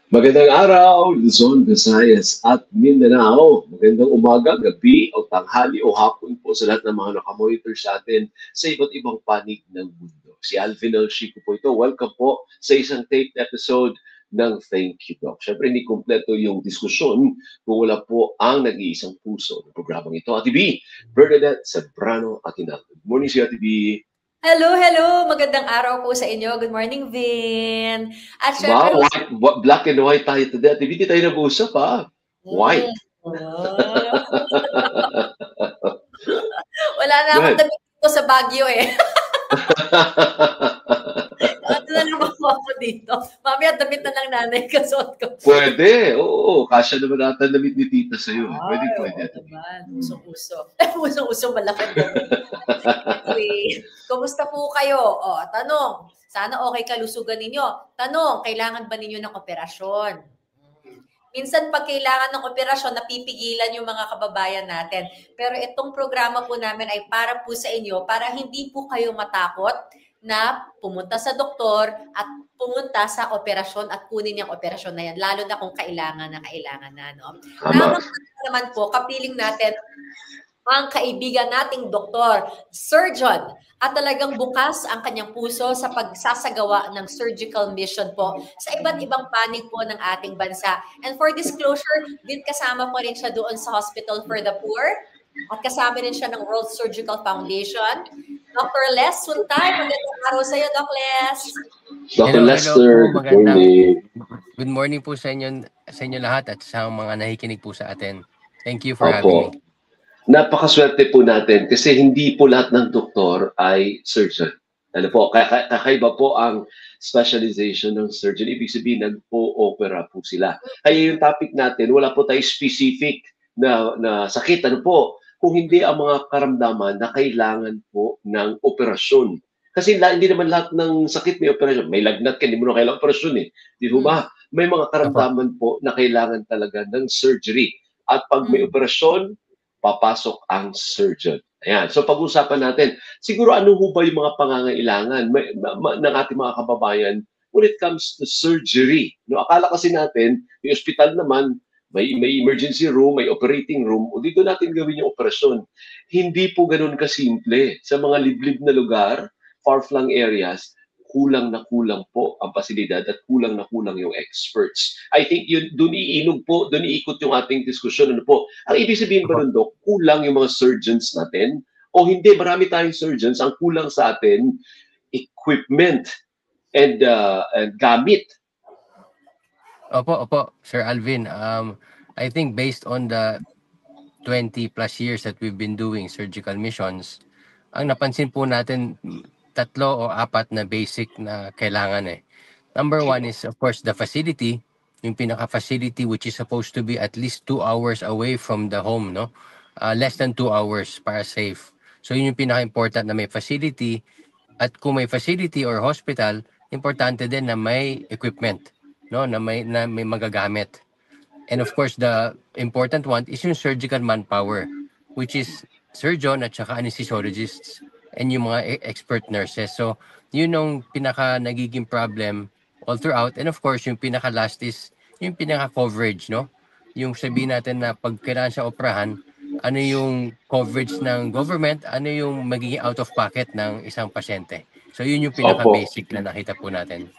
Magandang araw, Luzon, Visayas at Mindanao. Magandang umaga, gabi, o tanghali o hapon po sa lahat ng mga nakamonitor sa atin sa iba't ibang panig ng mundo. Si Alvin L. Chico po ito. Welcome po sa isang taped episode ng Thank You, Doc. Siyempre, hindi kumpleto yung diskusyon kung wala po ang nag-iisang puso ng programang ito. Ate B, Bernadette Cebrano Atinal. Good morning si Ate B. Hello, hello! Magandang araw po sa inyo. Good morning, Vin. At syempre, Wow, black and white tayo today. Ate B, di tayo nag-uusap ha. White. Wala na akong damit dito sa Baguio eh. Ano na naman ako dito? Mamaya damit na lang nanay kasuot ko. Pwede, oo. Kasya naman natin damit ni tita sa'yo. Pwede. Usong-uso. Usong-uso malaki. Anyway, kumusta po kayo? O, tanong, sana okay kalusugan ninyo. Tanong, kailangan ba ninyo ng operasyon? Minsan pag kailangan ng operasyon, napipigilan yung mga kababayan natin. Pero itong programa po namin ay para po sa inyo, para hindi po kayo matakot na pumunta sa doktor at pumunta sa operasyon at kunin yung operasyon na yan, lalo na kung kailangan na, no? Naman po, kapiling natin ang kaibigan nating doktor, surgeon, at talagang bukas ang kanyang puso sa pagsasagawa ng surgical mission po sa iba't ibang panig po ng ating bansa. And for disclosure, din kasama po rin siya doon sa Hospital for the Poor at kasama rin siya ng World Surgical Foundation. Dr. Les Sultan, magandang araw sa iyo, Doc Les. Dr. Lester, good morning. Good morning po sa inyo lahat at sa mga nakikinig po sa atin. Thank you for having me. Napakaswerte po natin kasi hindi po lahat ng doktor ay surgeon. Ano po, kakaiba po ang specialization ng surgeon. Ibig sabihin, nagpo-opera po sila. Kaya yung topic natin, wala po tayo specific na sakit. Ano po, kung hindi ang mga karamdaman na kailangan po ng operasyon. Kasi hindi naman lahat ng sakit may operasyon. May lagnat ka, hindi mo na kailangan operasyon eh. Di ba? May mga karamdaman po na kailangan talaga ng surgery. At pag may operasyon, papasok ang surgeon. Ayan. So pag-usapan natin, siguro ano ho ba yung mga pangangailangan ng ating mga kababayan when it comes to surgery? No, akala kasi natin, may hospital naman, may emergency room, may operating room, o dito natin gawin yung operasyon. Hindi po ganun kasimple. Sa mga liblib na lugar, far-flung areas, kulang na kulang po ang pasilidad at kulang na kulang yung experts. I think yun, doon iikot yung ating diskusyon. Ano po? Ang ibig sabihin ba nun, Dok, kulang yung mga surgeons natin? O hindi, marami tayong surgeons, ang kulang sa atin, equipment and gamit. Opo, Sir Alvin. I think based on the 20 plus years that we've been doing surgical missions, ang napansin po natin, 3 o 4 na basic na kailangan eh. Number 1 is of course the facility, yung pinaka-facility which is supposed to be at least 2 hours away from the home, no? Less than 2 hours para safe. So yun yung pinaka-important na may facility, at kung may facility or hospital, importante din na may equipment, no? Na may magagamit. And of course the important one is yung surgical manpower, which is surgeon at saka anesthesiologists and yung mga expert nurses. So, yun yung pinaka nagiging problem all throughout. And of course, yung pinaka last is yung pinaka coverage, no? Yung sabihin natin na pag kailangan siya operahan, ano yung coverage ng government, ano yung magiging out of pocket ng isang pasyente. So, yun yung pinaka basic na nakita po natin.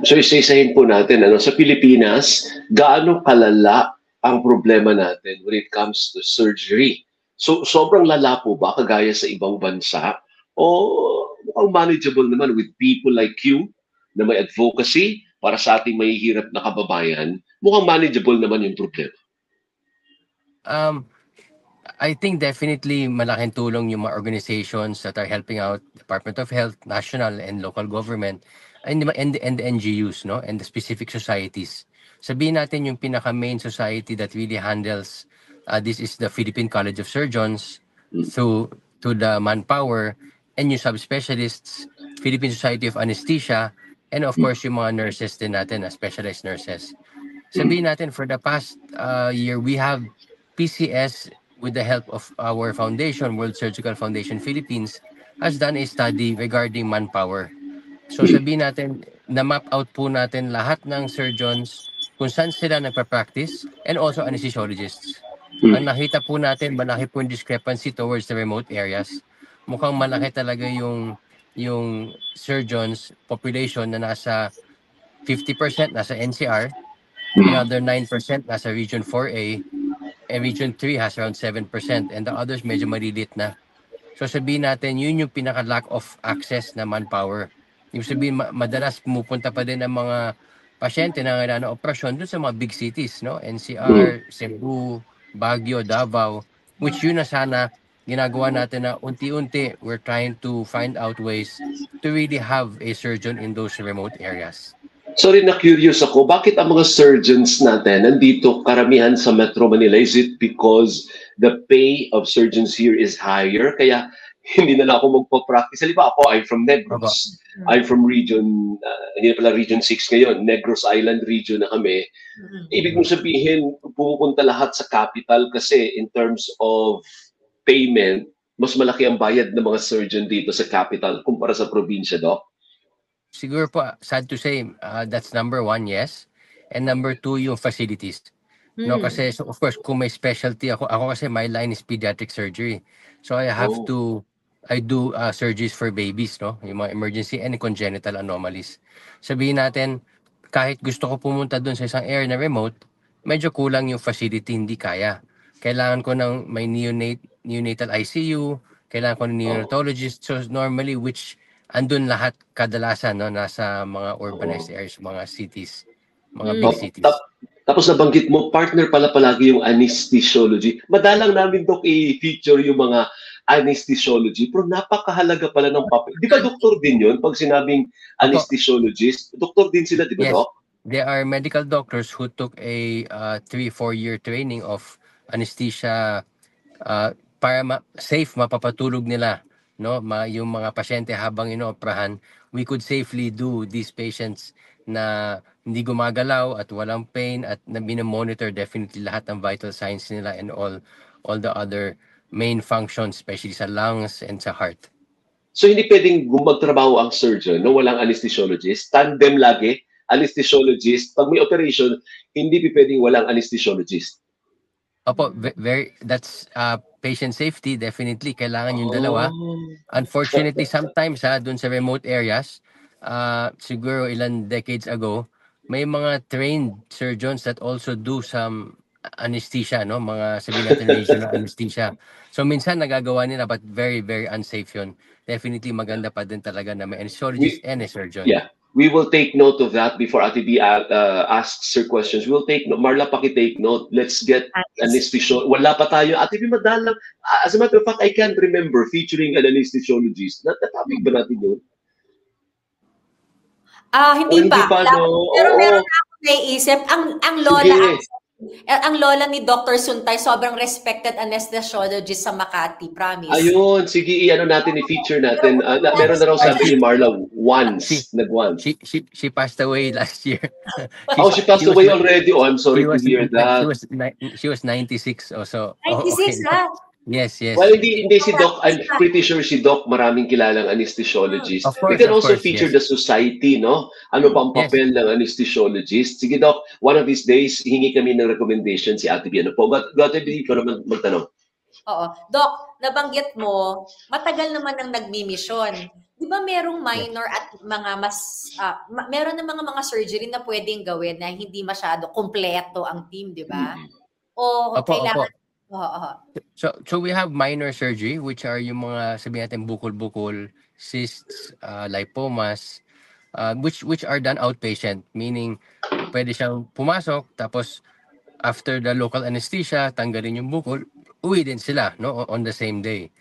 So, isa-isahin po natin, sa Pilipinas, gaano kalala ang problema natin when it comes to surgery? So, sobrang lala po ba kagaya sa ibang bansa? O manageable naman with people like you na may advocacy para sa ating mahihirap na kababayan, mukhang manageable naman yung problema. I think definitely malaking tulong yung mga organizations that are helping out, Department of Health, national and local government, and the NGUs, no? And the specific societies. Sabihin natin yung pinaka-main society that really handles this is the Philippine College of Surgeons, to the manpower, and yung subspecialists, Philippine Society of Anesthesia, and of course yung mga nurses din natin, specialized nurses. Sabihin natin for the past year, we have PCS with the help of our foundation, World Surgical Foundation Philippines, has done a study regarding manpower. So sabihin natin, na-map out po natin lahat ng surgeons kung saan sila nagpa-practice, and also anesthesiologists. Hmm. Ang nakita po natin, malaki po yung discrepancy towards the remote areas. Mukhang malaki talaga yung surgeons population na nasa 50% nasa NCR, another 9% nasa Region 4A, and Region 3 has around 7%, and the others medyo malilit na. So sabihin natin, yun yung pinaka-lack of access na manpower. Yung sabihin, madalas pumupunta pa din ang mga pasyente na kailangan ng operasyon dun sa mga big cities, no? NCR, Cebu, Baguio, Davao, which yun na sana ginagawa natin na unti-unti we're trying to find out ways to really have a surgeon in those remote areas. Sorry, na-curious ako, bakit ang mga surgeons natin nandito karamihan sa Metro Manila? Is it because the pay of surgeons here is higher? Kaya hindi na lang ako magpa-practice. Halimbawa ako, I'm from Negros. I'm from region, hindi na pala region 6 ngayon, Negros Island region na kami. Ibig mong sabihin, pumupunta lahat sa capital kasi in terms of payment, mas malaki ang bayad ng mga surgeon dito sa capital kumpara sa probinsya, Doc? Siguro po, sad to say, that's number one, yes. And number two, yung facilities. No, kasi so of course, kung may specialty ako kasi my line is pediatric surgery. So I have I do surgeries for babies, no? Yung mga emergency and congenital anomalies. Sabihin natin, kahit gusto ko pumunta doon sa isang area na remote, medyo kulang yung facility, hindi kaya. Kailangan ko ng may neonatal ICU, kailangan ko ng neonatologist. So normally, which andun lahat kadalasan, no, nasa mga urbanized areas, mga cities, mga big cities. Tapos nabanggit mo, partner pala palagi yung anesthesiology. Madalang namin, Doc, i-feature yung mga anesthesiology, pero napakahalaga pala ng papel. Di ba doktor din yun? Pag sinabing anesthesiologist, doktor din sila, di ba, Yes. Doc? There are medical doctors who took a 3-4 year training of anesthesia para safe mapapatulog nila, no, yung mga pasyente habang inooperahan. We could safely do these patients na hindi gumagalaw at walang pain at na binomonitor definitely lahat ng vital signs nila and all the other main functions, especially sa lungs and sa heart. So hindi pwedeng magtrabaho ang surgeon no walang anesthesiologist, tandem lagi, anesthesiologist. Pag may operation, hindi pwedeng walang anesthesiologist. Opo, that's patient safety, definitely kailangan yung dalawa. Unfortunately, sometimes dun sa remote areas, siguro ilan decades ago, may mga trained surgeons that also do some anesthesia, no, mga sabihin natin regional anesthesia. So minsan nagagawa nila, but very very unsafe yun. Definitely maganda pa din talaga na may anesthesiologist and a surgeon. Yeah. We will take note of that before Ate B asks her questions. We'll take note. Marla, paki-take note. Let's get anesthesiologist. Wala pa tayo. Ate B, madalang. As a matter of fact, I can't remember featuring an anesthesiologist. Natatopic ba natin yun? Hindi pa. Pero meron na ako naiisip. Ang lola ni Dr. Suntay, sobrang respected anesthesiologist sa Makati, promise. Ayun, sige, i-ano natin, i-feature natin. Meron na raw sabi ni Marla, nag-once. She passed away last year. She passed away already. Oh, I'm sorry to hear that. She was 96 also. 96, ha? Yes. Well, hindi si Doc. I'm pretty sure si Doc maraming kilalang anesthesiologist. We can also feature the society, no? Ano ba ang papel ng anesthesiologist? Sige, Doc, one of these days, hingi kami ng recommendation si Ate B. Ano po? Ate B, ikaw naman magtanong. Oo. Doc, nabanggit mo, matagal naman ang nagmi-mission. Di ba merong minor at mga meron ng mga surgery na pwedeng gawin na hindi masyado kompleto ang team, di ba? O kailangan... So we have minor surgery, which are yung mga sabihin natin bukol-bukol, cysts, lipomas, which are done outpatient, meaning pwede siyang pumasok tapos after the local anesthesia, tanggalin yung bukol, uwi din sila, no, on the same day.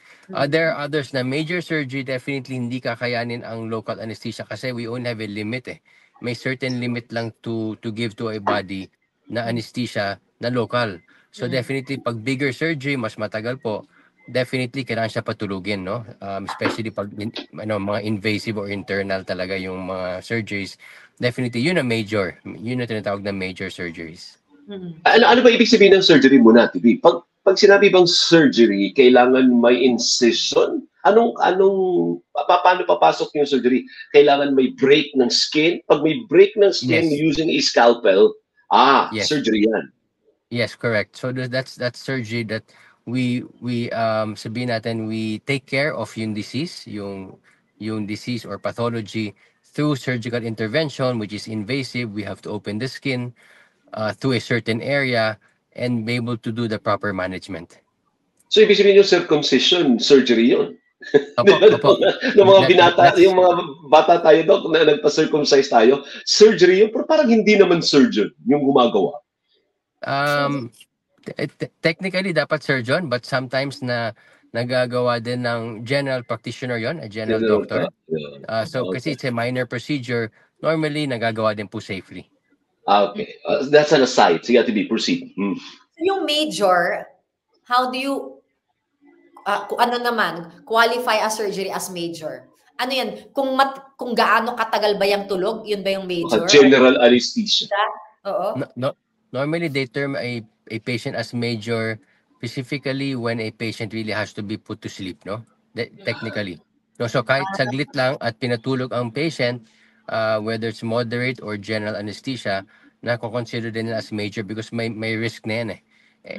There are others na major surgery, definitely hindi kakayanin ang local anesthesia kasi we only have a limit. May certain limit lang to give to a body na anesthesia na local. So definitely pag bigger surgery, mas matagal po, definitely kailangan siya patulugin, no? Especially pag mga invasive or internal talaga yung mga surgeries. Definitely yun ang major. Yun ang tinatawag na major surgeries. Ano ba ibig sabihin ng surgery muna, TV? Pag sinabi bang surgery, kailangan may incision? Paano papasok yung surgery? Kailangan may break ng skin? Pag may break ng skin using a scalpel, Yes. Surgery yan. Yes, correct. So that's surgery that we sabihin natin we take care of yung disease, yung disease or pathology through surgical intervention, which is invasive. We have to open the skin through a certain area and be able to do the proper management. So, ibig sabihin yung circumcision, surgery yun. Opo, opo. Ng mga binata, That's- yung mga bata tayo, Doc, na nagpa-circumcise tayo, surgery yun, pero parang hindi naman surgeon yung gumagawa. Technically dapat surgeon, but sometimes nagagawa din ng general practitioner yon, a general doctor. So kasi it's a minor procedure, normally nagagawa din po safely. Okay. That's an aside. So you have to be proceed. So yung major, how do you qualify a surgery as major? Ano yan? Kung gaano katagal ba yung tulog, yun ba yung major? General anesthesia. Oo. No, normally they term a patient as major specifically when a patient really has to be put to sleep, no? Technically. No, so kahit saglit lang at pinatulog ang patient, whether it's moderate or general anesthesia, nako-consider din as major because may risk na yan eh.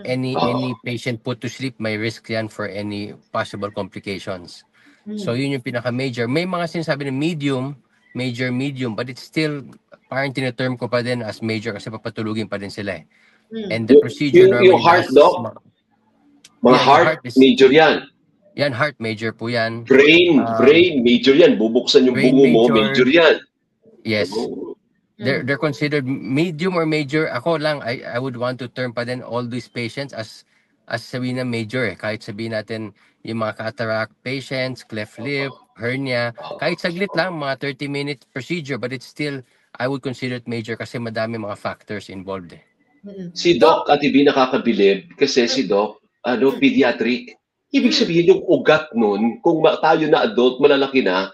Any patient put to sleep, may risk yan for any possible complications. So yun yung pinaka-major. May mga sinasabi na major, medium, but it's still parang tineterm ko pa din as major kasi papatulugin pa din sila eh. And the procedure normally yung heart, Doc? Mga heart, major yan. Yan, heart, major po yan. Brain, major yan. Bubuksan yung bungo mo, major yan. Yes. They're considered medium or major. Ako lang, I would want to term pa din all these patients as sabihin na major eh. Kahit sabihin natin yung mga cataract patients, cleft lip, hernia, kahit saglit lang, mga 30-minute procedure, but it's still, I would consider it major kasi madami mga factors involved eh. Si Doc at Ibi nakakabilib kasi si Doc, pediatric. Ibig sabihin yung ugat nun, kung tayo na adult, malalaki na,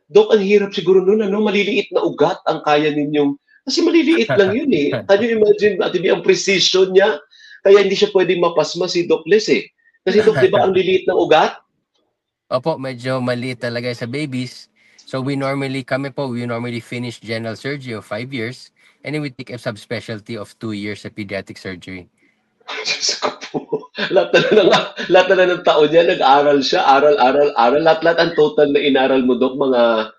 Doc, ang hirap siguro nun, maliliit na ugat ang kaya ninyong, kasi maliliit lang yun eh. Can you imagine, Ate B, ang precision niya? Kaya hindi siya pwedeng mapasma si Doc Les eh. Kasi Doc, di ba ang liliit ng ugat? Opo, medyo maliit talaga sa babies. So we normally finish general surgery of 5 years and then we take a subspecialty of 2 years sa pediatric surgery. Diyos ko po. Lahat na ng taon niya, nag-aral siya, aral. Lahat ang total na inaral mo, Doc, mga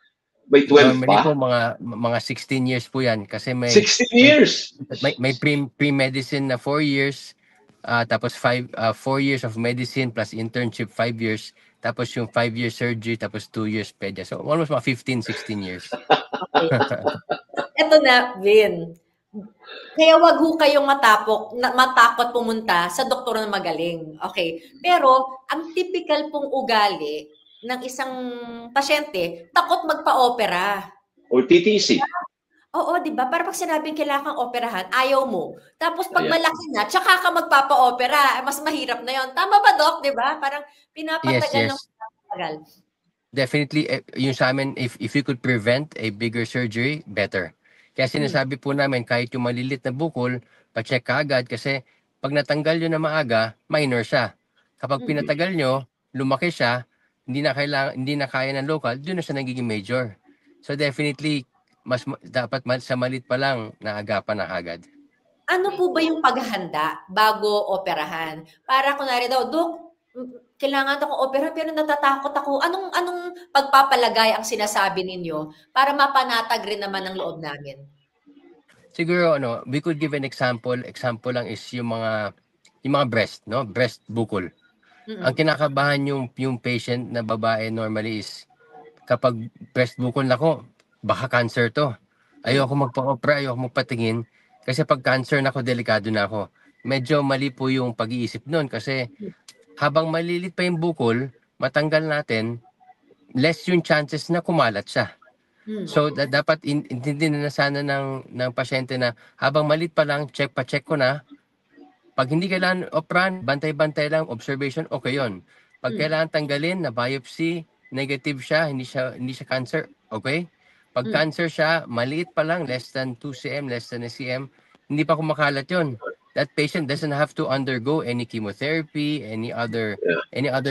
may 12 normally pa? Po, mga 16 years po yan. Kasi may 16 years? May pre-medicine na 4 years, tapos 4 years of medicine plus internship 5 years, tapos yung 5 years surgery, tapos 2 years pedia. So almost mga 15-16 years. Okay. Ito na, Vin. Kaya wag ho kayong matakot pumunta sa doktor na magaling. Okay. Pero, ang typical pong ugali ng isang pasyente, takot magpa-opera. Or TTC. Oo, di ba? Para pag sinabing kailangan kang operahan, ayaw mo. Tapos pag malaki na, tsaka ka magpapa-opera. Mas mahirap na yon. Tama ba, Doc? Di ba? Parang pinapatagal ng patagal. Definitely, yung sa amin, if you could prevent a bigger surgery, better. Kaya sinasabi po namin, kahit yung malilit na bukol, pa-check ka agad kasi pag natanggal nyo na maaga, minor siya. Kapag pinatagal nyo, lumaki siya, hindi na kaya ng local, doon na siya nagiging major. So definitely, dapat sa malit pa lang, naagapan na agad. Ano po ba yung paghahanda bago operahan? Para kunwari daw, Dok, kailangan akong opera pero natatakot ako. Anong pagpapalagay ang sinasabi ninyo para mapanatag rin naman ang loob namin? Siguro we could give an example. Example lang is yung mga breast, no? Breast bukol. Ang kinakabahan yung patient na babae normally is kapag breast bukol na ko, baka cancer to. Ayoko magpa-opera, ayoko magpatingin kasi pag cancer na ko, delikado na ako. Medyo mali po yung pag-iisip noon kasi habang malilit pa yung bukol, matanggal natin, less yung chances na kumalat siya. So, dapat intindihin na sana ng pasyente na habang maliit pa lang, check ko na. Pag hindi kailangan operahan, bantay-bantay lang, observation, okay yon. Pag kailangan tanggalin, na biopsy, negative siya, hindi siya cancer, okay? Pag cancer siya, maliit pa lang, less than 2 cm, less than a cm, hindi pa kumakalat yon. That patient doesn't have to undergo any chemotherapy, any other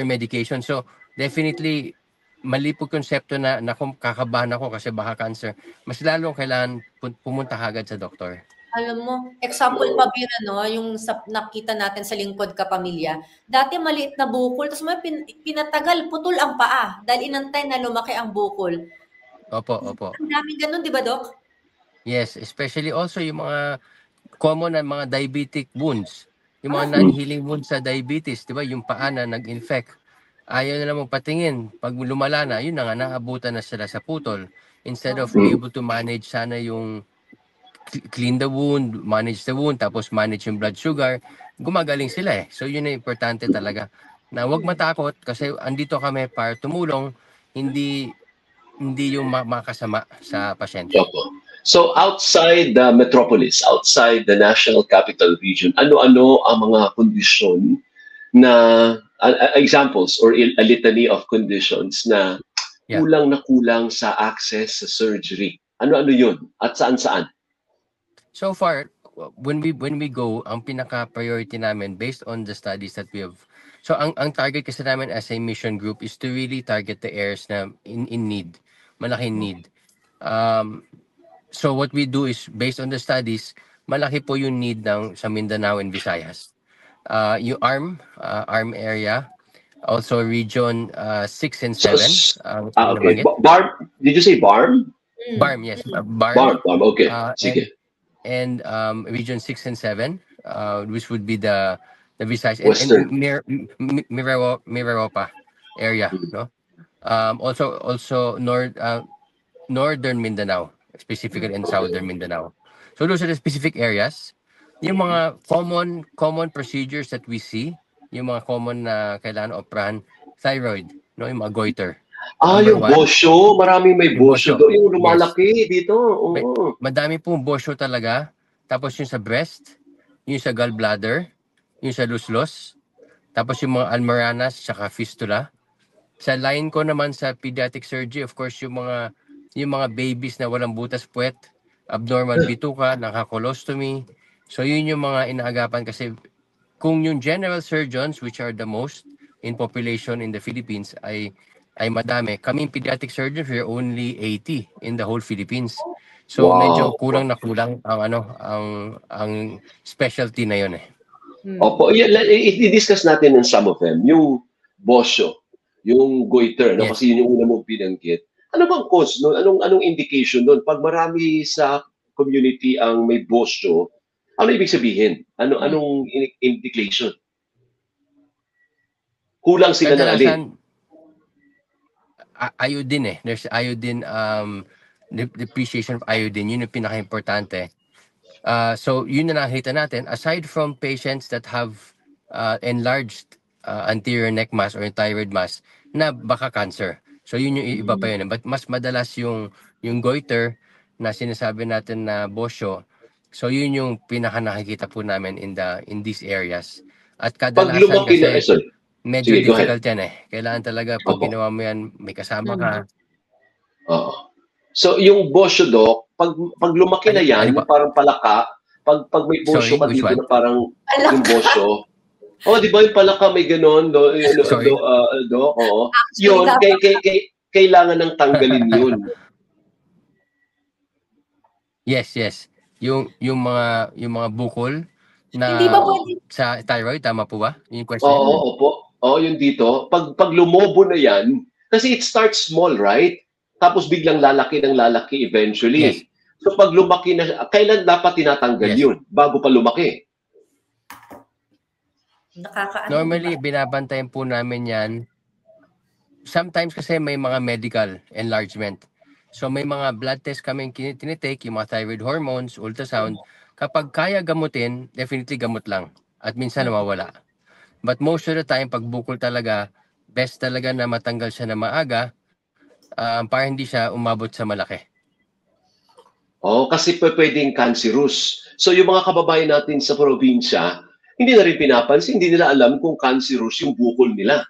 medication. So definitely mali po konsepto na kakabahan ako kasi baka cancer. Mas lalo kailangan pumunta agad sa doktor. Alam mo, example pa yun, yung nakita natin sa Lingkod Kapamilya. Dati maliit na bukol, tapos may pinatagal, putol ang paa dahil inantay na lumaki ang bukol. Opo. Ang daming ganun, di ba, Doc? Yes, especially also yung mga common na mga diabetic wounds. Yung mga non-healing wounds sa diabetes, di ba? Yung paa na nag-infect. Ayaw na lang patingin. Pag lumala na, yun na nga, naabutan na sila sa putol. Instead of be able to manage sana yung clean the wound, manage the wound, tapos manage yung blood sugar, gumagaling sila eh. So yun ang importante talaga. Na huwag matakot kasi andito kami para tumulong, hindi yung makasama sa pasyente. So outside the metropolis, outside the National Capital Region, ano-ano ang mga kondisyon na examples or a litany of conditions na kulang na kulang sa access sa surgery? Ano-ano yun? At saan-saan? So far, when we go, ang pinaka-priority namin based on the studies that we have. So ang target kasi namin as a mission group is to really target the areas na in need, malaking need. So what we do is based on the studies, malaki po yung need sa Mindanao and Visayas. Yung ARM area, also region 6 and 7. Okay. BARM, did you say BARM? BARM, yes. BARM, okay. Sige. And region 6 and 7, which would be the Visayas Western. and Mimaropa area, no? Also northern Mindanao, specifically in southern Mindanao. So those are the specific areas. Yung mga common procedures that we see, yung mga common na kailangan operahan, thyroid, no, yung mga goiter. Yung bosyo, marami may bosyo doon, yung lumalaki dito. Madami pong bosyo talaga. Tapos yung sa breast, yung sa gallbladder, yung sa luslos, tapos yung mga almoranas, saka fistula. Sa line ko naman sa pediatric surgery, of course, yung mga babies na walang butas puwet, abnormal bituka, naka-colostomy. So yun yung mga inaagapan kasi kung yung general surgeons, which are the most in population in the Philippines, ay madami. Kaming pediatric surgeons, we're only 80 in the whole Philippines. So medyo kulang na kulang ang specialty na yun eh. Opo, i-discuss natin in some of them. Yung bosyo, yung goiter, no? Kasi yun yung una mong binanggit. Ano bang cause nun? Anong indication nun? Pag marami sa community ang may bosyo, ano ibig sabihin? Anong indication? Kulang sila ng alin? Iodine eh. There's iodine, depreciation of iodine. Yun yung pinaka-importante. So yun na nakita natin. Aside from patients that have enlarged anterior neck mass or thyroid mass na baka cancer. So yun yung iba pa yun. But mas madalas yung goiter na sinasabi natin na bosyo. So yun yung pinaka nakikita po namin in these areas. At kadalasan kasi medyo difficult yan eh. Kailangan talaga pag ginawa mo yan, may kasama ka. So yung bosyo, Doc, pag lumaki na yan, parang palaka, pag may bosyo ka dito na parang yung bosyo. Di ba yung palaka may ganon, Doc? Yun, kailangan ng tanggalin yun. Yes. Yung mga bukol na sa thyroid, tama po ba? Yung question? Opo. Yun dito. Pag lumobo na yan, kasi it starts small, right? Tapos biglang lalaki eventually. Yes. So pag lumaki na, kailan dapat tinatanggal yun? Bago pa lumaki? Normally, binabantayan po namin yan. Sometimes kasi may mga medical enlargement. So may mga blood test kaming tinitake, yung mga thyroid hormones, ultrasound. Kapag kaya gamutin, definitely gamot lang. At minsan nawawala. But most of the time, pag bukol talaga, best talaga na matanggal siya na maaga para hindi siya umabot sa malaki. Kasi pwedeng cancerous. So yung mga kababayan natin sa probinsya, hindi na rin pinapansin, hindi nila alam kung cancerous yung bukol nila.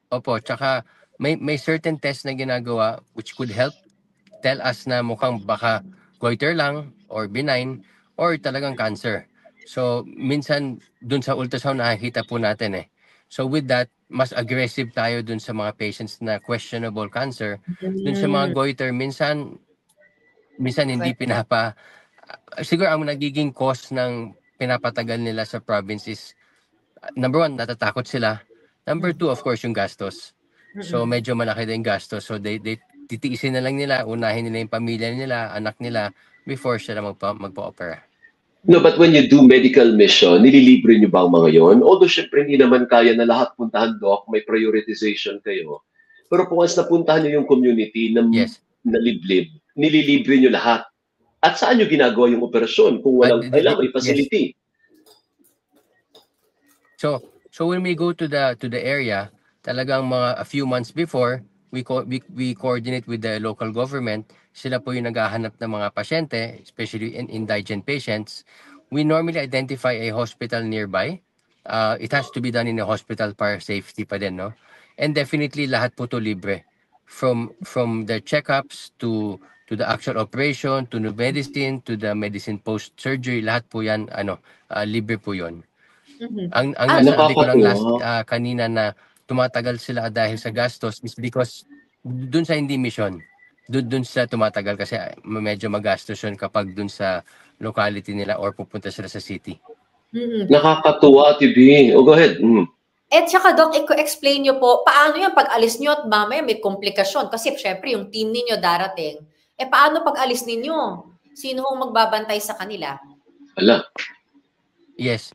Opo, tsaka may certain test na ginagawa which could help tell us na mukhang baka goiter lang or benign or talagang cancer. So minsan dun sa ultrasound nakikita po natin eh. So with that, mas aggressive tayo dun sa mga patients na questionable cancer. Dun sa mga goiter, minsan minsan hindi siguro ang nagiging cause ng pinapatagal nila sa province is number one, natatakot sila. Number two, of course, yung gastos. So medyo malaki din gastos. So they titiisin na lang nila, unahin nila yung pamilya nila, anak nila before sila magpa-opera. No, but when you do medical mission, nililibre nyo ba ang mga yon? Although syempre hindi naman kaya na lahat puntahan, Doc, may prioritization kayo. Pero kung once napuntahan nyo yung community na, Yes. na liblib, nililibre nyo lahat. At saan nyo ginagawa yung operasyon kung walang kailangan may facility? Yes. So when we go to the area, talagang a few months before, we coordinate with the local government. Sila po yung naghahanap ng mga pasyente, especially indigent patients. We normally identify a hospital nearby. It has to be done in a hospital para safety pa din, no? And definitely lahat po to libre. From the checkups to the actual operation, to the medicine, to the medicine post-surgery, lahat po yan, libre po yun. Ang nasabi ko lang kanina na tumatagal sila dahil sa gastos is because dun sa hindi mission, dun sa tumatagal kasi medyo magastos yun kapag dun sa locality nila or pupunta sila sa city. Nakakatuwa, TV. Oh, go ahead. Eh, tsaka Doc, explain nyo po, paano yung pag-alis nyo at mamaya may komplikasyon? Kasi syempre yung team ninyo darating. Eh, paano pag-alis ninyo? Sino hong magbabantay sa kanila? Wala. Yes.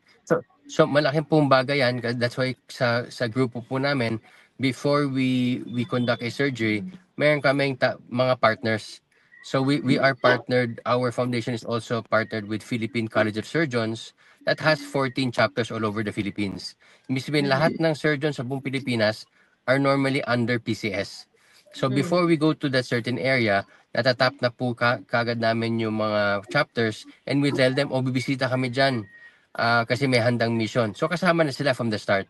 So malaking pong bagay yan. That's why sa grupo po namin, before we conduct a surgery, meron kaming mga partners. So we are partnered, our foundation is also partnered with Philippine College of Surgeons that has 14 chapters all over the Philippines. Ibig sabihin, lahat ng surgeons sa buong Pilipinas are normally under PCS. So before we go to that certain area, natatap na po kagad namin yung mga chapters and we tell them, bibisita kami dyan kasi may handang mission. So kasama na sila from the start.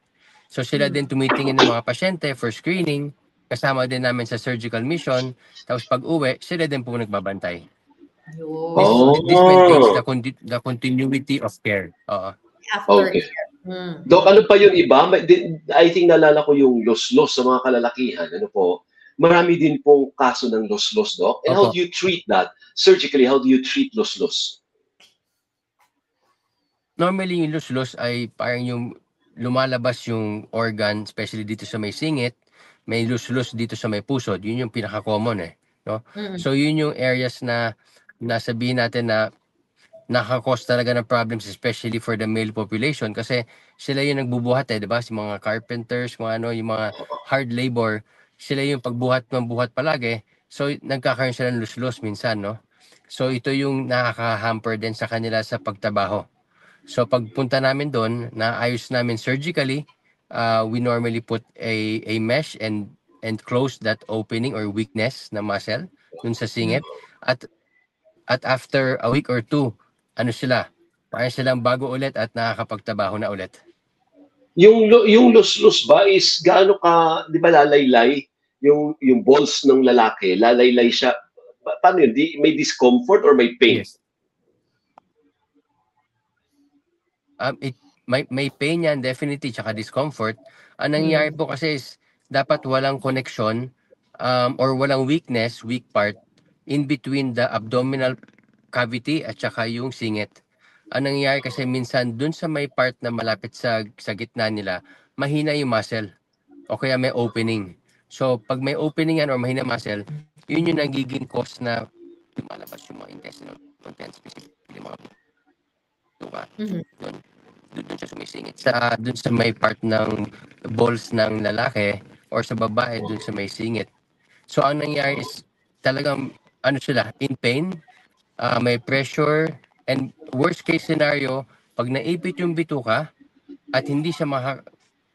So sila din tumitingin ng mga pasyente for screening, kasama din namin sa surgical mission, tapos pag-uwi, sila din po nagbabantay. This maintains the continuity of care. After Okay. care. Doc, ano pa yung iba? I think naalala ko yung los-los sa mga kalalakihan. Ano po? Marami din pong kaso ng los-los, Doc. And how do you treat that? Surgically, how do you treat los-los? Normally, yung los-los ay parang yung lumalabas yung organ, especially dito sa may singit, may los-los dito sa may pusod. Yun yung pinaka-common no? So yun yung areas na sabihin natin na nakakos talaga ng problems, especially for the male population kasi sila yung nagbubuhat di ba? Si mga carpenters, yung mga hard labor, sila yung pagbuhat ng buhat palagi. So nagkakaroon sila ng los-los minsan, no? So ito yung nakaka-hamper din sa kanila sa pagtrabaho. So pagpunta namin doon, naayos namin surgically, we normally put a mesh and close that opening or weakness na muscle dun sa singit. At after a week or two, parang silang bago ulit at nakakapagtrabaho na ulit. Yung los-los ba is gaano ka, di ba lalaylay? Yung balls ng lalaki, lalaylay siya. Paano yun? May discomfort or may pain? Yes. May pain yan, definitely, tsaka discomfort. Ang nangyayari po kasi is, dapat walang connection or walang weak part, in between the abdominal cavity at saka yung singit. Ang nangyayari kasi minsan, dun sa may part na malapit sa gitna nila, mahina yung muscle, o kaya may opening. So, pag may opening yan or mahina muscle, yun yung nagiging cause na lumalabas yung mga intestinal contents, specifically mga doon siya sumisingit doon sa may part ng balls ng lalaki or sa babae doon sa may singit. So ang nangyayari is talagang sila in pain, may pressure, and worst case scenario, pag naipit yung bituka at hindi siya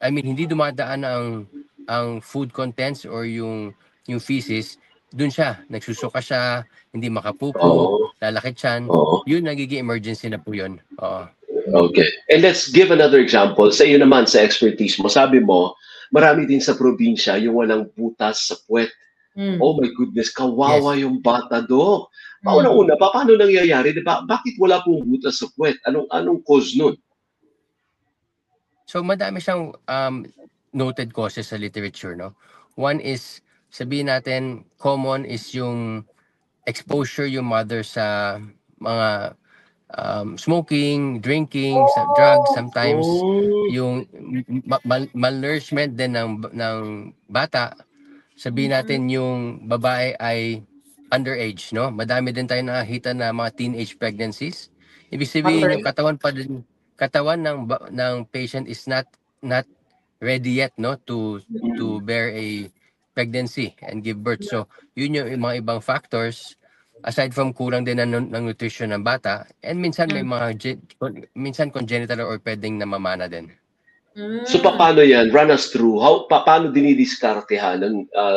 hindi dumadaan ang food contents or yung feces, doon siya nagsusuka siya, hindi makapupo, lalakit siyan. Yun nagiging emergency na po yun. Okay. And let's give another example. Sa iyo naman, sa expertise mo, sabi mo, marami din sa probinsya yung walang butas sa puwet. Oh my goodness, kawawa yung bata, Dok. Pauna-una, paano nangyayari? Diba? Bakit wala pong butas sa puwet? Anong cause nun? So madami siyang noted causes sa literature, no? One is, sabihin natin, common is yung exposure yung mother sa mga smoking, drinking, sa drugs, sometimes yung malnourishment din ng bata. Sabihin natin yung babae ay underage, no? Madami din tayo nakakita na mga teenage pregnancies. Ibig sabihin yung katawan ng patient is not ready yet, no, to bear a pregnancy and give birth. So, yun yung mga ibang factors aside from kulang din ng nutrition ng bata, and minsan may mga minsan congenital or pwedeng namamana din. So paano yan? Run us through. Paano dinidiskartehan ng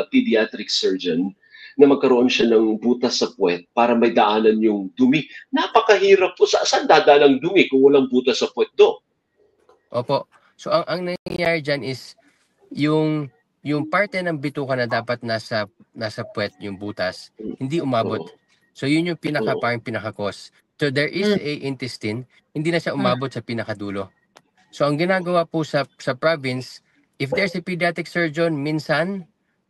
pediatric surgeon na magkaroon siya ng butas sa puwet para may daanan yung dumi? Napakahirap po. Saan dadaan ang dumi kung walang butas sa puwet do? Opo. So ang nangyayari dyan is yung parte ng bituka na dapat nasa puwet, yung butas, hindi umabot. So yun yung parang pinaka-cause. So there is a intestine, hindi na siya umabot sa pinakadulo. So ang ginagawa po sa province, if there's a pediatric surgeon, minsan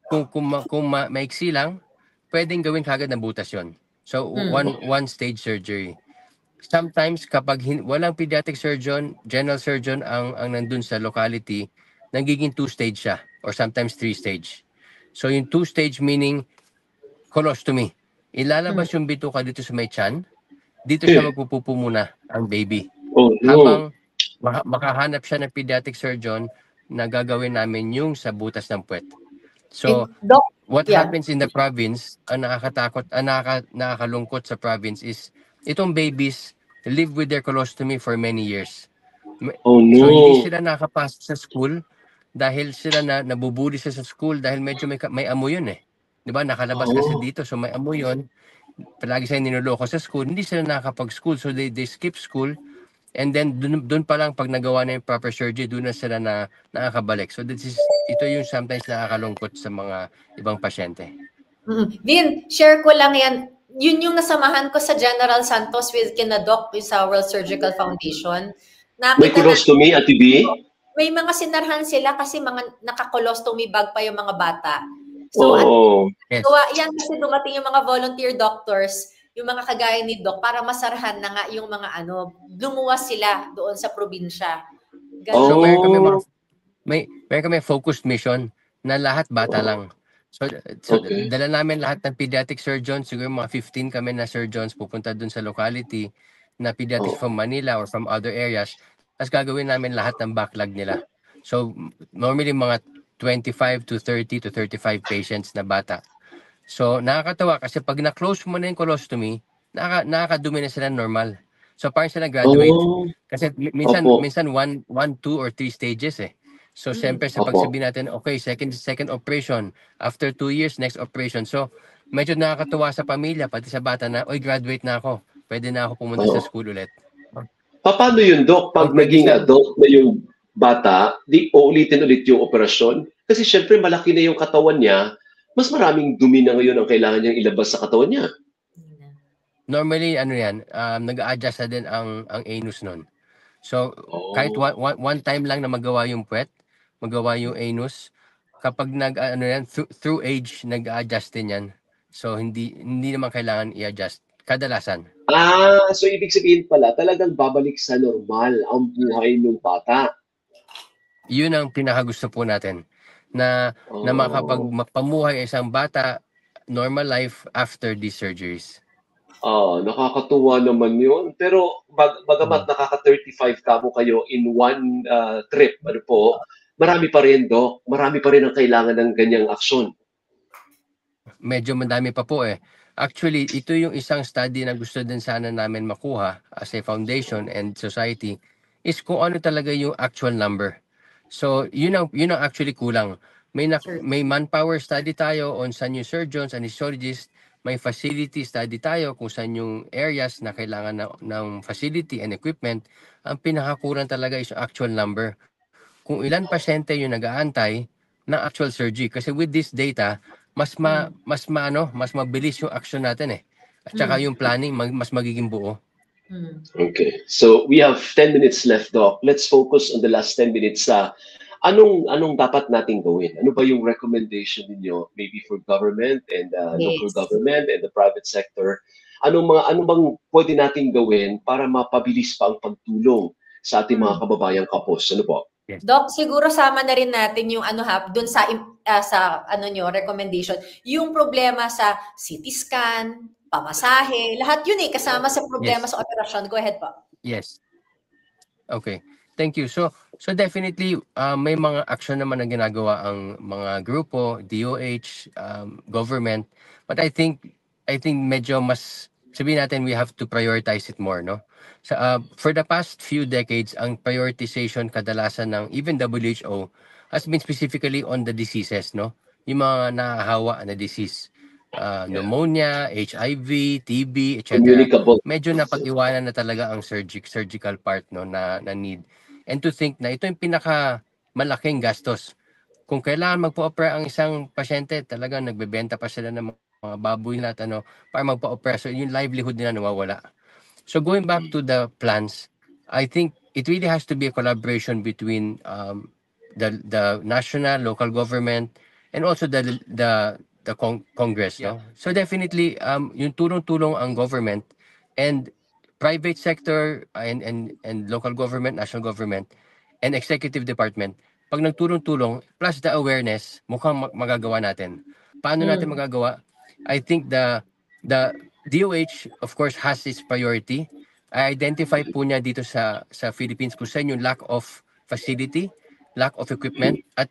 kung maiksi lang, pwedeng gawin kagad ng butas yun. So one stage surgery. Sometimes kapag walang pediatric surgeon, general surgeon ang nandun sa locality, nagiging 2-stage siya or sometimes 3-stage. So yung 2-stage meaning colostomy. Ilalabas yung bituka dito sa may tiyan, dito siya magpupupo muna ang baby. Habang makahanap siya ng pediatric surgeon na gagawin namin yung sa butas ng puwet. So, what happens in the province, ang nakakatakot, nakakalungkot sa province is, itong babies live with their colostomy for many years. So, hindi sila nakapasok sa school dahil sila nabubuli sa school dahil medyo may amoy yun eh. Diba? Nakalabas kasi dito, so may amoy yun. Palagi sila ninuloko sa school, hindi sila nakakapag-school, so they skip school. And then doon pa lang pag nagawa na yung proper surgery, doon na sila nakakabalik. So ito yung sometimes nakakalungkot sa mga ibang pasyente. Din, share ko lang yan. Yun yung nasamahan ko sa General Santos with kina Doc sa World Surgical Foundation. May colostomy, Ate B? May mga sinarhan sila kasi mga naka-colostomy bag pa yung mga bata. So, yan kasi dumating yung mga volunteer doctors, yung mga kagaya ni Doc, para masarhan na nga yung mga lumuwas sila doon sa probinsya. So, meron kami focused mission na lahat bata lang. So dala namin lahat ng pediatric surgeons, siguro mga 15 kami na surgeons pupunta doon sa locality na pediatrics from Manila or from other areas. Tapos gagawin namin lahat ng backlog nila. So normally mga 25 to 30 to 35 patients na bata. So nakakatawa kasi pag na-close mo na yung colostomy, nakakadumi na sila normal. So parang sila graduate. Kasi minsan 1, 2 or 3 stages eh. So siyempre sa pagsabihin natin, okay, second operation, after 2 years, next operation. So medyo nakakatuwa sa pamilya, pati sa bata na, oy, graduate na ako. Pwede na ako pumunta sa school ulit. Paano yun, Doc? Pag naging adult na yung bata, di uulitin ulit yung operasyon? Kasi syempre malaki na yung katawan niya, mas maraming dumi na ngayon ang kailangan niyang ilabas sa katawan niya. Normally, nag-a-adjust na din ang anus nun. So, kahit one time lang na magawa yung puwet, magawa yung anus, kapag through age, nag-a-adjust din yan. So, hindi naman kailangan i-adjust. Kadalasan. So ibig sabihin pala, talagang babalik sa normal ang buhay ng bata. Yun ang pinakagusto po natin. Na makapagpamuhay isang bata, normal life after these surgeries. Nakakatuwa naman yun. Pero bagamat nakaka-35 kamo kayo in one trip, marami pa rin, Doc. Marami pa rin ang kailangan ng ganyang aksyon. Medyo madami pa po eh. Actually, ito yung isang study na gusto din sana namin makuha as a foundation and society is kung ano talaga yung actual number. So, yun ang actually kulang. May manpower study tayo on saan yung surgeons, anesthesiologists, may facility study tayo kung saan yung areas na kailangan ng facility and equipment. Ang pinakakulang talaga is actual number. Kung ilan pasyente yung nag-aantay ng actual surgery. Kasi with this data, mas mabilis yung action natin eh. At saka yung planning, mas magiging buo. Okay. So we have 10 minutes left, Doc. Let's focus on the last 10 minutes sa anong dapat nating gawin? Ano ba yung recommendation niyo maybe for government and local Yes. government and the private sector? Ano bang pwede nating gawin para mapabilis pa ang pagtulong sa ating mga kababayang kapos? Ano po? Doc, siguro sama na rin natin yung doon sa recommendation, yung problema sa CT scan, pamasahe, lahat yun kasama sa problema sa operasyon. Go ahead po. Yes. Okay. Thank you. So definitely may mga action naman na ginagawa ang mga grupo, DOH, government, but I think medyo mas sabihin natin we have to prioritize it more, no? So, for the past few decades, ang prioritization kadalasan ng even WHO has been specifically on the diseases, no? Yung mga nahahawa na disease. Pneumonia, HIV, TB, etc. Communicable. Medyo napag-iwanan na talaga ang surgical part, no, na need. And to think na ito yung pinaka malaking gastos. Kung kailangan magpa-opera ang isang pasyente, talagang nagbebenta pa sila ng mga baboy na para magpa-opera. So yung livelihood nila nawawala. So going back to the plans, I think it really has to be a collaboration between the national, local government, and also the Congress. No? So definitely, yung tulong-tulong ang government and private sector and local government, national government, and executive department, pag nagtulong-tulong, plus the awareness, mukhang magagawa natin. Paano natin magagawa? I think the DOH, of course, has its priority. I-identify po niya dito sa Philippines kung saan yung lack of facility, lack of equipment, at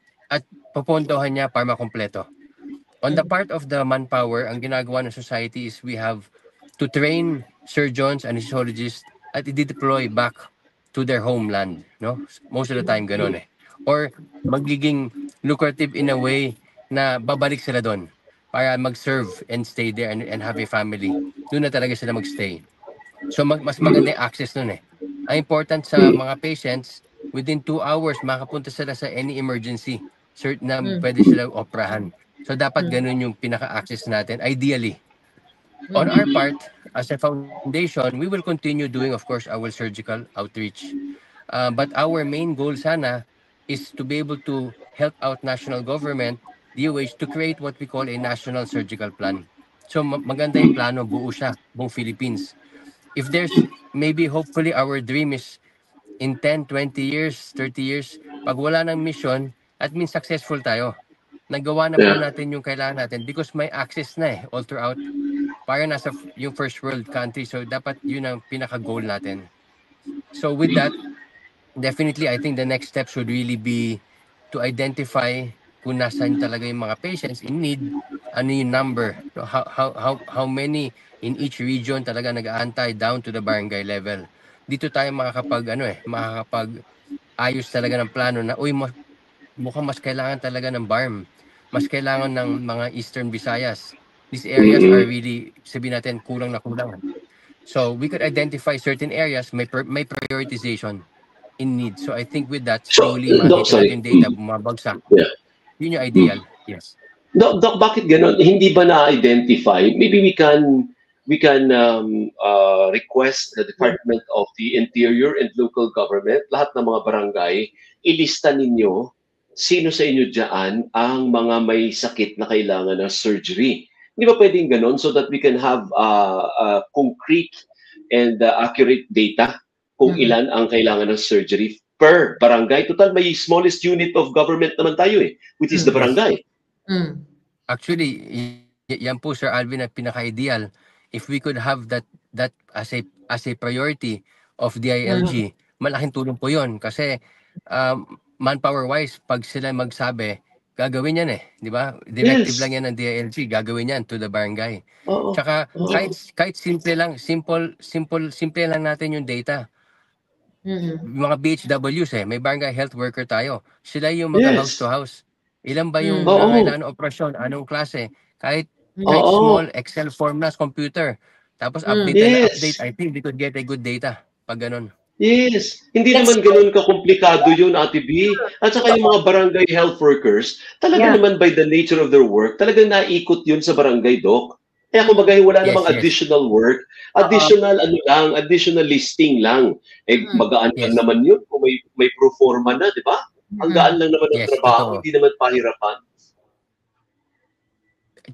popondohan niya para makompleto. On the part of the manpower, ang ginagawa ng society is we have to train surgeons, anesthesiologists, at i-deploy back to their homeland. No? Most of the time, ganun . Or magiging lucrative in a way na babalik sila doon para mag-serve and stay there and have a family. Doon na talaga sila mag-stay. So mas maganda yung access nun . Ang important sa mga patients, within 2 hours, makapunta sila sa any emergency na pwede sila operahan. So dapat ganun yung pinaka-access natin, ideally. On our part, as a foundation, we will continue doing, of course, our surgical outreach. But our main goal sana is to be able to help out national government, DOH, to create what we call a national surgical plan. So maganda yung plano, buo siya, buong Philippines. If there's, maybe hopefully our dream is in 10, 20 years, 30 years, pag wala ng mission, at means successful tayo. Nagawa na po natin yung kailangan natin because may access na all throughout. Parang nasa yung first world country. So dapat yun ang pinaka-goal natin. So with that, definitely I think the next step should really be to identify kung nasan talaga yung mga patients in need, ano yung number, how many in each region talaga nag-aantay down to the barangay level. Dito tayo makakapag-ayos talaga ng plano na, mukhang mas kailangan talaga ng BARM, mas kailangan ng mga Eastern Visayas. These areas are really, sabihin natin, kulang na kulang. So we could identify certain areas, may prioritization in need. So I think with that, slowly makikita natin data bumabagsak. Yun yung ideal. Yes. Doc, bakit ganon? Hindi ba na-identify? Maybe we can request the Department of the Interior and Local Government, lahat ng mga barangay, ilista ninyo sino sa inyo dyan ang mga may sakit na kailangan ng surgery. Hindi ba pwedeng ganon so that we can have concrete and accurate data kung ilan ang kailangan ng surgery per barangay? Total, may smallest unit of government naman tayo which is the barangay. Actually, yan po Sir Alvin ang pinaka-ideal. If we could have that as a priority of DILG, malaking tulong po yun. Kasi manpower-wise, pag sila magsabi, gagawin yan di ba? Directive lang yan ng DILG, gagawin yan to the barangay. Tsaka kahit simple lang natin yung data. Mga BHWs may barangay health worker tayo. Sila yung mag-house to house. Ilan ba yung kailangan ng operasyon? Anong klase? Kahit small Excel form na sa computer. Tapos update, I think we could get a good data pag ganun. Yes. Hindi naman ganun kakomplikado yun, Ate B. At saka yung mga barangay health workers, talaga naman by the nature of their work, talagang naikot yun sa barangay, Doc. Kaya kung bagay wala namang additional work, additional listing lang. Magaan lang naman yun kung may pro forma na, di ba? Ang gaan lang naman ng Yes, trabaho, totoo. hindi naman pahirapan.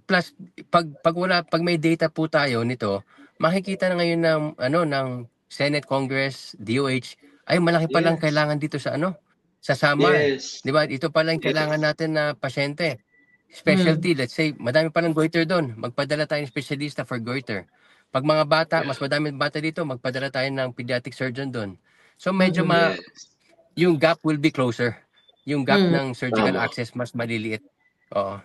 Plus pag may data po tayo nito, makikita na ngayon ng ng Senate, Congress, DOH ay malaki palang Yes. kailangan dito sa sa Samar. Yes. 'Di ba? Ito pala yung Yes. kailangan natin na pasyente. Specialty, let's say, madami palang goiter doon. Magpadala tayo ng specialista for goiter. Pag mga bata, mas madami bata dito, magpadala tayo ng pediatric surgeon doon. So medyo Yes. yung gap will be closer. Yung gap ng surgical Tama. access mas maliliit. Oo.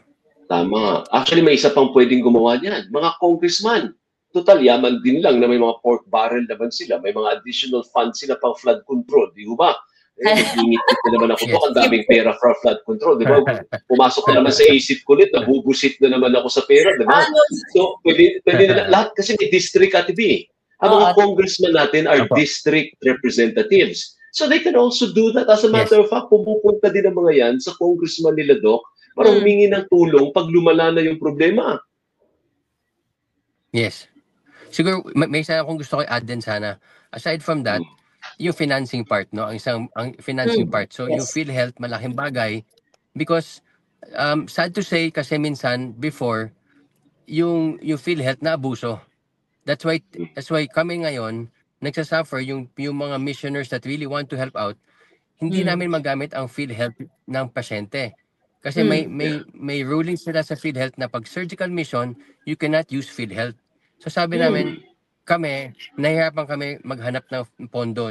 Tama. Actually, may isa pang pwedeng gumawa niyan. Mga congressman. Total, yaman din lang na may mga pork barrel naman sila. May mga additional funds sila pang flood control. Di ba? Ingit-ingit na naman ako Yes. Ang daming pera for flood control. Di ba? Pumasok na naman sa isip ko ulit. Nabubusit na naman ako sa pera. Di ba? So, pwede na lahat kasi may district at B. Ang mga congressman natin are district representatives. So they can also do that. As a matter of fact, pumupunta din ang mga yan sa congressman nila, Doc, para humingi ng tulong pag lumala na yung problema. Yes. Siguro may isa akong gusto ko i-add din sana. Aside from that, yung financing part, no? Ang financing part. So yung PhilHealth malaking bagay because sad to say kasi minsan before yung PhilHealth na abuso. That's why kami ngayon nagsasuffer yung mga missioners that really want to help out. Hindi namin magamit ang PhilHealth ng pasyente. Kasi may rulings nila sa PhilHealth na pag surgical mission, you cannot use PhilHealth. So sabi namin, nahihirapan kami maghanap ng pondo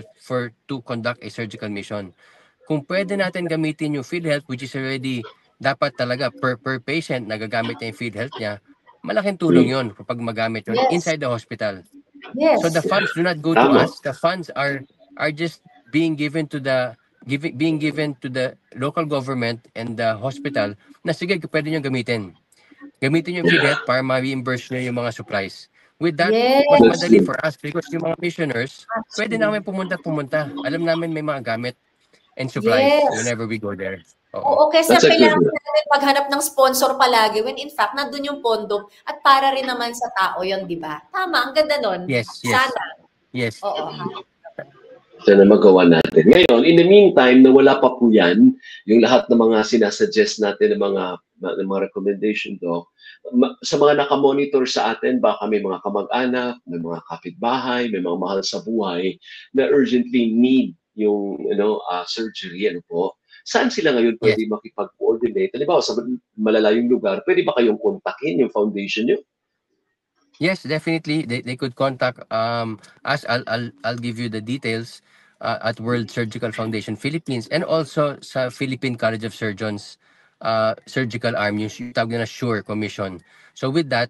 to conduct a surgical mission. Kung pwede natin gamitin yung PhilHealth, which is already dapat talaga per patient nagagamit niya yung PhilHealth niya, malaking tulong yon kapag magamit yun inside the hospital. Yes. So the funds do not go to us. The funds are just being given to the local government and the hospital na sige, pwede nyo gamitin. Gamitin yung PhilHealth para ma-reimburse nyo yung mga supplies. With that, mas madali for us because yung mga missioners, pwede namin pumunta. Alam namin may mga gamit and supplies whenever we go there. Oo, kasi kailangan natin maghanap ng sponsor palagi when in fact, nandun yung pondo at para rin naman sa tao yon, di ba? Tama, ang ganda nun. Yes. Sana. Yes. Oo. Sana magawa natin. Ngayon, in the meantime, na wala pa po yan, yung lahat ng mga sinasuggest natin ng mga recommendation, Doc, sa mga nakamonitor sa atin, baka may mga kamag-anak, may mga kapitbahay, may mga mahal sa buhay na urgently need yung surgery, po. Saan sila ngayon pwede makipag-coordinate? Halimbawa, sa malalayong lugar, pwede ba kayong kontakin yung foundation nyo? Yes, definitely. They could contact us. I'll give you the details at World Surgical Foundation Philippines and also sa Philippine College of Surgeons surgical arm, yung tawag na SURE Commission. So with that,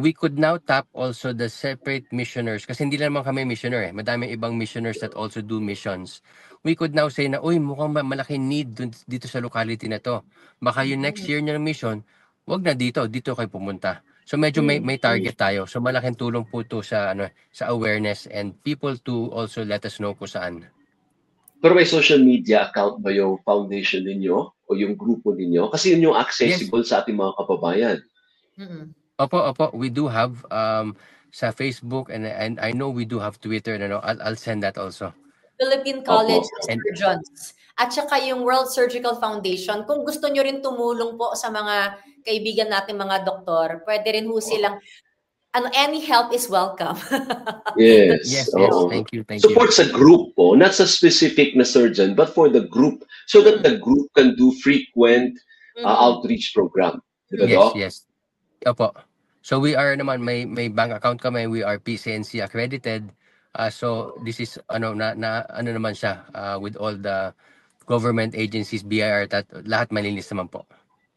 we could now tap also the separate missioners kasi hindi lang naman kami missioner. Madaming ibang missioners that also do missions. We could now say na, uy, mukhang malaking need dito sa locality na to. Baka yung next year nyo ng mission, wag na dito kayo pumunta. So medyo may target tayo. So malaking tulong po to sa awareness and people to also let us know kung saan. Pero may social media account ba yung foundation ninyo o yung grupo ninyo? Kasi yun yung accessible sa ating mga kababayan. Opo, we do have sa Facebook and I know we do have Twitter. I'll send that also. Philippine College of Surgeons. At saka yung World Surgical Foundation. Kung gusto nyo rin tumulong po sa mga kaibigan natin mga doktor, pwede rin ho silang, any help is welcome. Yes. Thank you. Support sa group po, not sa specific na surgeon, but for the group, so that the group can do frequent outreach program. Diba, yes. Opo. So we are naman, may bank account kami, we are PCNC accredited. So this is naman siya with all the government agencies, BIR, lahat malinis naman po.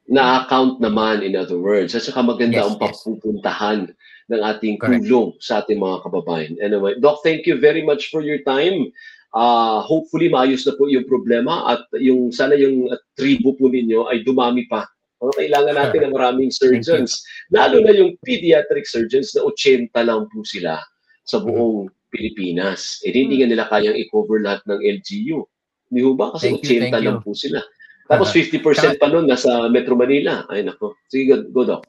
Na-account naman, in other words. At saka maganda ang papupuntahan ng ating tulong sa ating mga kababayan. Anyway, Doc, thank you very much for your time. Hopefully, maayos na po yung problema at sana yung tribo po ninyo ay dumami pa. Kailangan natin ng maraming surgeons. Lalo na yung pediatric surgeons na 80 lang po sila sa buong Pilipinas. Hindi nga nila kayang i-cover lahat ng LGU. Hindi ba? Kasi 80 lang po sila. Tapos 50% pa nun nasa Metro Manila. Ay nako. Sige, go Doc.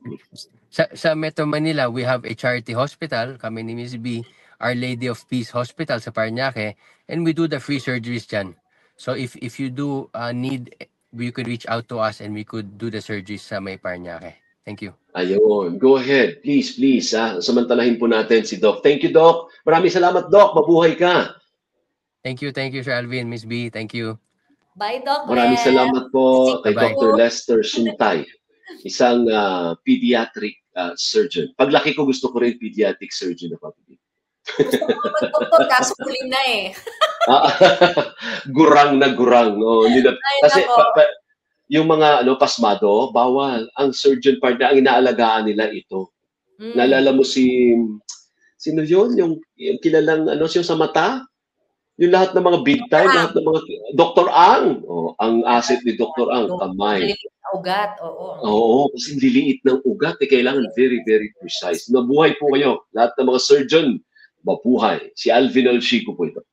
Sa Metro Manila, we have a charity hospital, kami ni Ms. B, Our Lady of Peace Hospital sa Parañaque, and we do the free surgeries dyan. So if you do need, you could reach out to us and we could do the surgery sa may Paranaque. Thank you. Ayun, go ahead. Please, please. Samantalahin po natin si Doc. Thank you, Doc. Maraming salamat, Doc. Mabuhay ka. Thank you, Sir Alvin, Miss B. Thank you. Bye, Doc Maraming Les. salamat po kay Bye-bye. Dr. Lester Suntay, isang pediatric surgeon. Paglaki ko, gusto ko rin pediatric surgeon na pabili. Gusto ko mag-doktor, kaso huli na eh. Gurang na gurang. Oh, kasi nako. yung mga pasmado, bawal. Ang surgeon partner, ang inaalagaan nila ito. Naalala mo sino yun? Yung kilalang yung sa mata? Yung lahat ng mga big time, lahat ng mga Dr. Ang. Oh, ang asset ni Dr. Ang, kamay. Maliliit na ugat, oo. Oo, kasi liliit ng ugat. Kailangan very, very precise. Mabuhay po kayo. Lahat ng mga surgeon, mabuhay. Si Alvin Alchico po ito.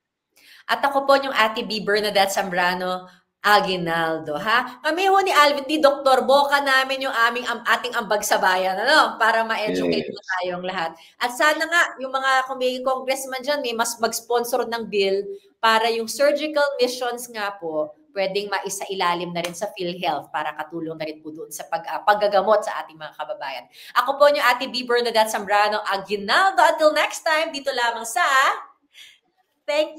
At ako po yung Ate B. Bernadette Zambrano Aguinaldo, ha? Kami ho ni Alvin, di Dr. Boka namin yung ating ambag sa bayan, para ma-educate po tayong lahat. At sana nga, yung mga congressman dyan, may mas mag-sponsor ng bill para yung surgical missions nga po, pwedeng maisa-ilalim na rin sa PhilHealth para katulong na rin po doon sa paggagamot sa ating mga kababayan. Ako po yung Ate B. Bernadette Zambrano Aguinaldo. Until next time, dito lamang sa... Thank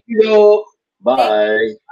you. Bye.